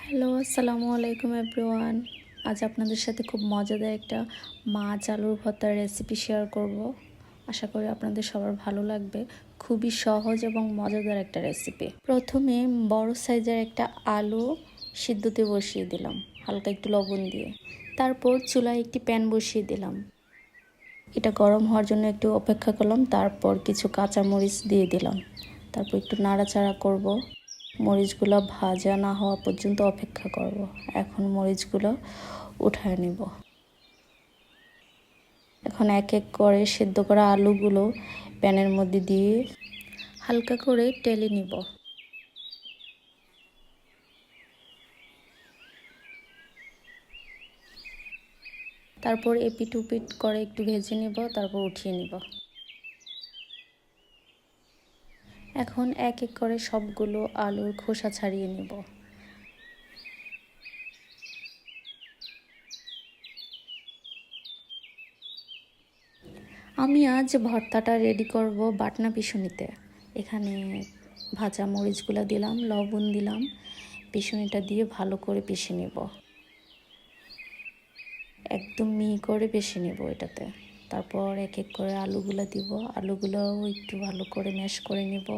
Hello, আসসালামু আলাইকুম everyone. আজ আপনাদের সাথে খুব মজাদার একটা মাছ আলুর ভর্তার রেসিপি শেয়ার করব। আশা করি আপনাদের সবার ভালো লাগবে। খুবই সহজ এবং মজাদার একটা রেসিপি। প্রথমে বড় সাইজের একটা আলু সিদ্ধতে বসিয়ে দিলাম হালকা একটু লবণ দিয়ে। তারপর চুলায় একটি প্যান বসিয়ে দিলাম। এটা গরম হওয়ার জন্য একটু অপেক্ষা করলাম। তারপর কিছু কাঁচামরিচ দিয়ে দিলাম। তারপর একটু নাড়াচাড়া করব। মরিচগুলো ভাজা না হওয়া পর্যন্ত অপেক্ষা করব। এখন মরিচগুলো উঠায় নিব। এখন এক এক করে সেদ্ধ করা আলুগুলো প্যানের মধ্যে দিয়ে হালকা করে টেলে নিব। তারপর এপিট উপিট করে একটু ভেজে নিব, তারপর উঠিয়ে নিব। এখন এক এক করে সবগুলো আলুর খোসা ছাড়িয়ে নিব। আমি আজ ভর্তাটা রেডি করব বাটনা পিষুনিতে। এখানে ভাজা মরিচগুলো দিলাম, লবণ দিলাম, পিষুনিটা দিয়ে ভালো করে পিষে নেব। একদম মিহি করে পিষে নেব এটাতে। তারপর এক এক করে আলুগুলো দিব, আলুগুলোও একটু ভালো করে ম্যাশ করে নেব।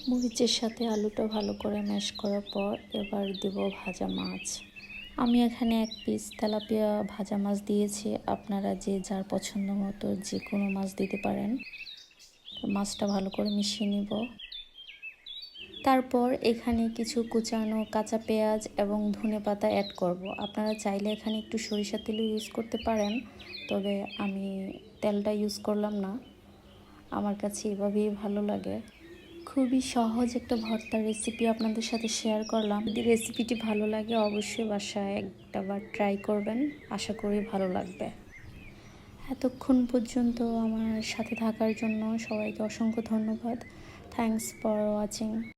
মরিচের সাথে আলুটা ভালো করে ম্যাশ করার পর এবার দেব ভাজা মাছ। আমি এখানে এক পিস তেলাপিয়া ভাজা মাছ দিয়েছি। আপনারা যে যার পছন্দ মতো যে কোনো মাছ দিতে পারেন। মাছটা ভালো করে মিশিয়ে নিব। তারপর এখানে কিছু কুচানো কাঁচা পেঁয়াজ এবং ধনেপাতা অ্যাড করব। আপনারা চাইলে এখানে একটু সরিষার তেলও ইউজ করতে পারেন, তবে আমি তেলটা ইউজ করলাম না। আমার কাছে এভাবেই ভালো লাগে। খুবই সহজ একটা ভর্তার রেসিপি আপনাদের সাথে শেয়ার করলাম। যদি রেসিপিটি ভালো লাগে অবশ্যই বাসায় একটাবার ট্রাই করবেন। আশা করি ভালো লাগবে। এতক্ষণ পর্যন্ত আমার সাথে থাকার জন্য সবাইকে অসংখ্য ধন্যবাদ। Thanks for watching.